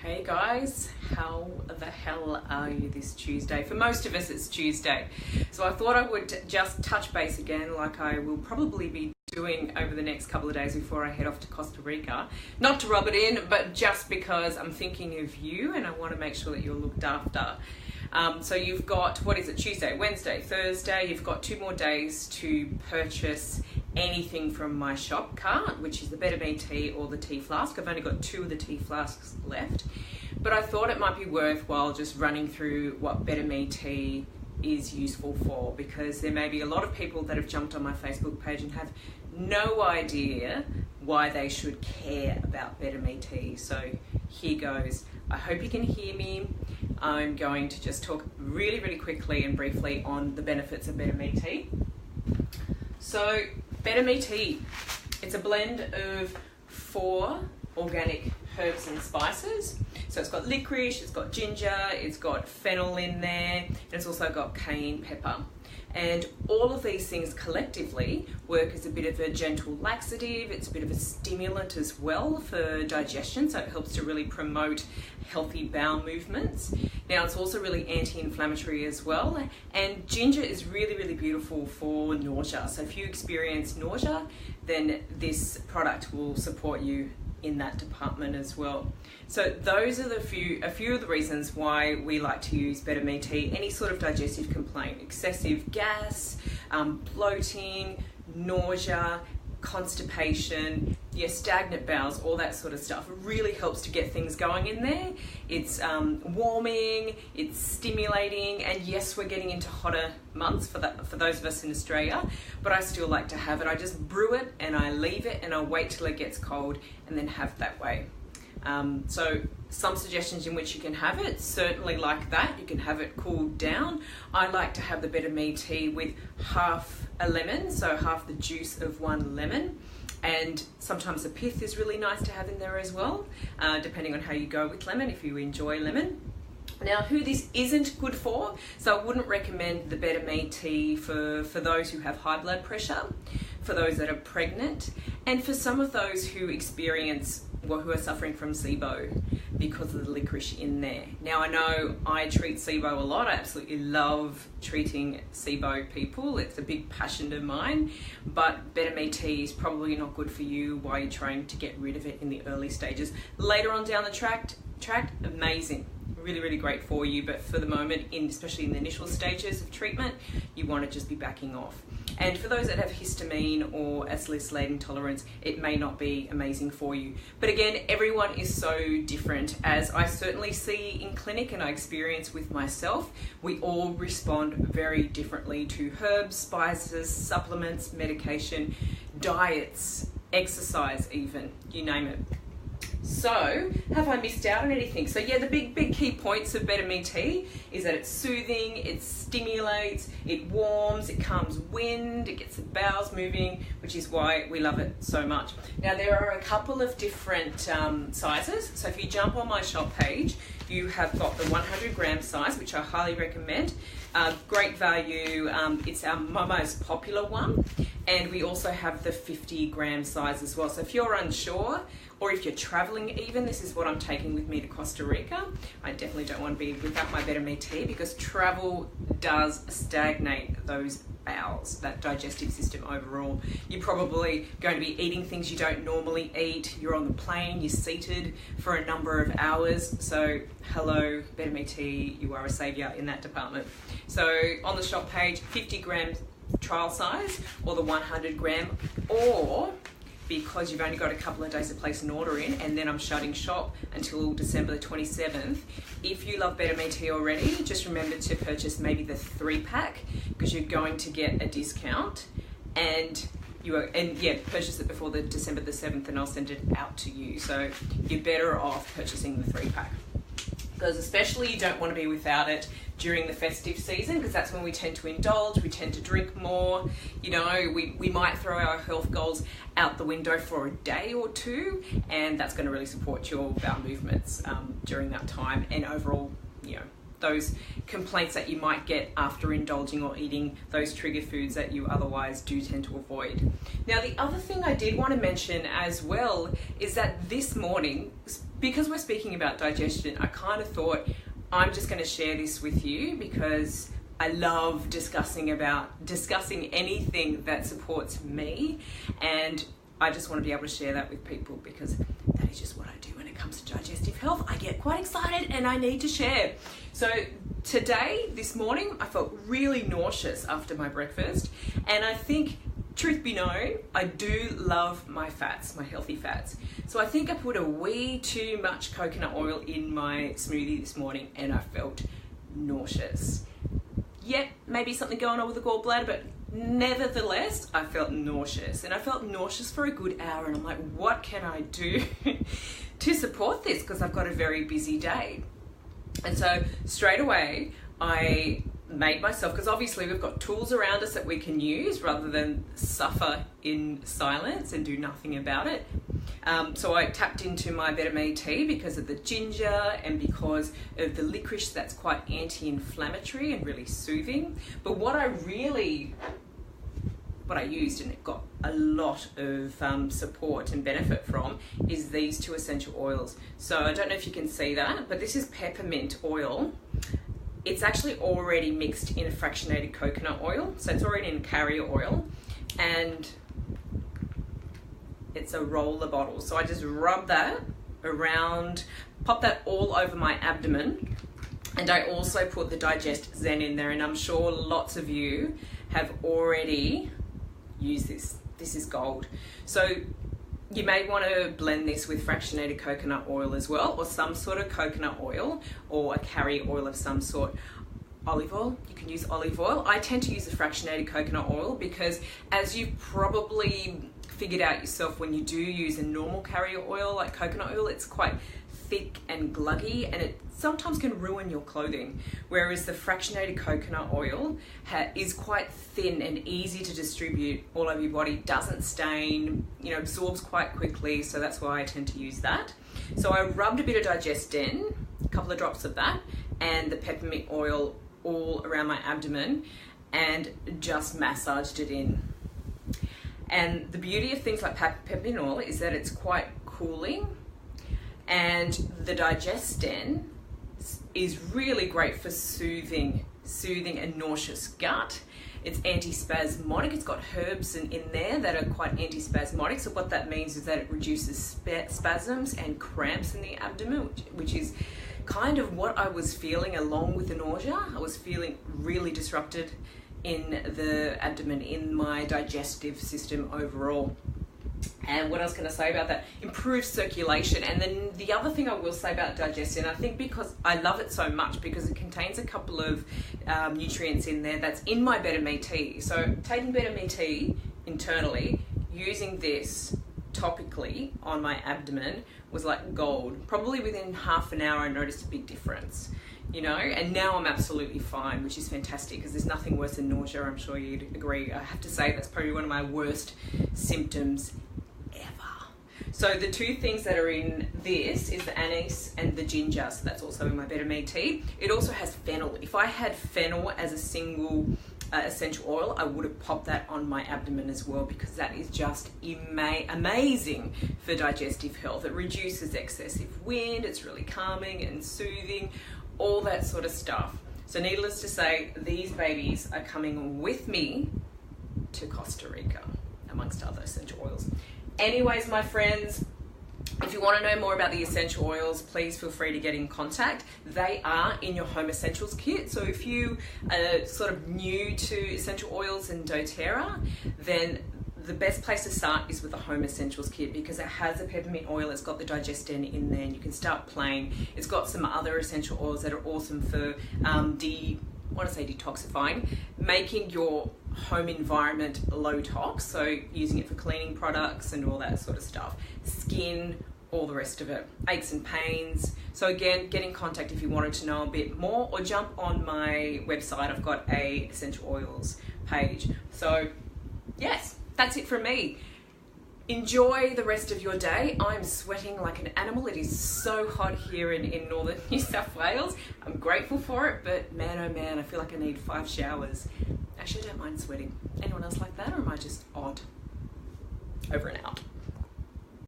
Hey guys, how the hell are you this Tuesday? For most of us it's Tuesday. So I thought I would just touch base again like I will probably be doing over the next couple of days before I head off to Costa Rica. Not to rub it in, but just because I'm thinking of you and I want to make sure that you're looked after. So you've got, what is it, Tuesday, Wednesday, Thursday, you've got 2 more days to purchase anything from my shop cart, which is the BetterMe tea or the tea flask. I've only got 2 of the tea flasks left, but I thought it might be worthwhile just running through what BetterMe tea is useful for, because there may be a lot of people that have jumped on my Facebook page and have no idea why they should care about BetterMe tea. So here goes. I hope you can hear me. I'm going to just talk really quickly and briefly on the benefits of BetterMe tea. So BetterMe tea, it's a blend of 4 organic herbs and spices. So it's got licorice, it's got ginger, it's got fennel in there, and it's also got cayenne pepper. And all of these things collectively work as a bit of a gentle laxative. It's a bit of a stimulant as well for digestion, so it helps to really promote healthy bowel movements. Now it's also really anti-inflammatory as well, and ginger is really beautiful for nausea. So if you experience nausea, then this product will support you in that department as well. So those are a few of the reasons why we like to use BetterMe tea. Any sort of digestive complaint, excessive gas, bloating, nausea, constipation, stagnant bowels, all that sort of stuff. It really helps to get things going in there. It's warming, it's stimulating, and yes, we're getting into hotter months for those of us in Australia, but I still like to have it. I just brew it and I leave it and I wait till it gets cold and then have it that way. So some suggestions in which you can have it, certainly like that, you can have it cooled down. I like to have the BetterMe tea with half a lemon, so half the juice of 1 lemon. And sometimes the pith is really nice to have in there as well, depending on how you go with lemon, if you enjoy lemon. Now, who this isn't good for, so I wouldn't recommend the BetterMe tea for those who have high blood pressure, for those that are pregnant, and for some of those who experience, who are suffering from SIBO because of the licorice in there. Now, I know I treat SIBO a lot. I absolutely love treating SIBO people. It's a big passion of mine, but BetterMe tea is probably not good for you while you're trying to get rid of it in the early stages. Later on down the track, amazing. Really great for you, but for the moment, especially in the initial stages of treatment, you want to just be backing off. And for those that have histamine or acetylcholine intolerance, it may not be amazing for you. But again, everyone is so different, as I certainly see in clinic and I experience with myself. We all respond very differently to herbs, spices, supplements, medication, diets, exercise even, you name it. So, have I missed out on anything? So yeah, the big key points of BetterMe tea is that it's soothing, it stimulates, it warms, it calms wind, it gets the bowels moving, which is why we love it so much. Now there are a couple of different sizes. So if you jump on my shop page, you have got the 100-gram size, which I highly recommend. Great value. It's my most popular one. And we also have the 50-gram size as well. So if you're unsure, or if you're traveling even, this is what I'm taking with me to Costa Rica. I definitely don't want to be without my BetterMe tea, because travel does stagnate those bowels, that digestive system overall. You're probably going to be eating things you don't normally eat. You're on the plane, you're seated for a number of hours. So hello, BetterMe tea, you are a savior in that department. So on the shop page, 50-gram trial size, or the 100-gram, or because you've only got a couple of days to place an order in, and then I'm shutting shop until December the 27th. If you love BetterMe tea already, just remember to purchase maybe the 3-pack, because you're going to get a discount, and purchase it before the December the 7th, and I'll send it out to you. So you're better off purchasing the 3-pack. Because especially you don't want to be without it during the festive season, because that's when we tend to indulge, we tend to drink more, we might throw our health goals out the window for a day or 2, and that's going to really support your bowel movements during that time, and overall, those complaints that you might get after indulging or eating those trigger foods that you otherwise do tend to avoid. Now, the other thing I did want to mention as well is that this morning, because we're speaking about digestion, I kind of thought I'm just going to share this with you because I love discussing anything that supports me, and I just want to be able to share that with people because that is just what I do when it comes to digestive health. I get quite excited and I need to share. So this morning, I felt really nauseous after my breakfast, and I think, truth be known, I do love my fats, my healthy fats. So I think I put a wee too much coconut oil in my smoothie this morning and I felt nauseous. Yet, maybe something going on with the gallbladder, but nevertheless, I felt nauseous. And I felt nauseous for a good hour, and I'm like, what can I do to support this? Because I've got a very busy day. And so straight away, I made myself, because obviously we've got tools around us that we can use rather than suffer in silence and do nothing about it. So I tapped into my BetterMe tea because of the ginger and because of the licorice that's quite anti-inflammatory and really soothing. But what I used, and it got a lot of support and benefit from, is these two essential oils. So I don't know if you can see that, but this is peppermint oil. It's actually already mixed in a fractionated coconut oil, so it's already in carrier oil, and it's a roller bottle. So I just rub that around, pop that all over my abdomen, and I also put the Digest Zen in there, and I'm sure lots of you have already used this. This is gold. So you may want to blend this with fractionated coconut oil as well, or some sort of coconut oil, or a carrier oil of some sort. Olive oil, you can use olive oil. I tend to use a fractionated coconut oil because, as you've probably figured out yourself, when you do use a normal carrier oil like coconut oil, it's quite thick and gluggy, and it sometimes can ruin your clothing, whereas the fractionated coconut oil is quite thin and easy to distribute all over your body, doesn't stain, absorbs quite quickly, so that's why I tend to use that. So I rubbed a bit of Digest in, a couple of drops of that, and the peppermint oil all around my abdomen, and just massaged it in. And the beauty of things like peppermint oil is that it's quite cooling, and the Digesten is really great for soothing a nauseous gut. It's antispasmodic. It's got herbs in there that are quite antispasmodic. So what that means is that it reduces spasms and cramps in the abdomen, which is kind of what I was feeling along with the nausea. I was feeling really disrupted in the abdomen, in my digestive system overall. And what else can I say about that? Improved circulation. And then the other thing I will say about Digestion, I think because I love it so much because it contains a couple of nutrients in there that's in my BetterMe tea. So taking BetterMe tea internally, using this topically on my abdomen was like gold. Probably within half an hour I noticed a big difference, and now I'm absolutely fine, which is fantastic because there's nothing worse than nausea. I'm sure you'd agree. I have to say that's probably one of my worst symptoms ever. So the two things that are in this is the anise and the ginger, so that's also in my BetterMe tea. It also has fennel. If I had fennel as a single essential oil, I would have popped that on my abdomen as well, because that is just amazing for digestive health. It reduces excessive wind, it's really calming and soothing, all that sort of stuff. So needless to say, these babies are coming with me to Costa Rica, amongst other essential oils. Anyways, my friends, if you want to know more about the essential oils, please feel free to get in contact. They are in your Home Essentials kit. So if you are sort of new to essential oils and doTERRA, then the best place to start is with the Home Essentials kit, because it has a peppermint oil, it's got the Digesten in there, and you can start playing. It's got some other essential oils that are awesome for detoxifying, making your home environment low tox, so using it for cleaning products and all that sort of stuff. Skin, all the rest of it. Aches and pains. So again, get in contact if you wanted to know a bit more, or jump on my website. I've got a essential oils page. So yes, that's it from me. Enjoy the rest of your day. I'm sweating like an animal. It is so hot here in northern New South Wales. I'm grateful for it, but man, oh man, I feel like I need 5 showers. Actually, I don't mind sweating. Anyone else like that, or am I just odd? Over and out.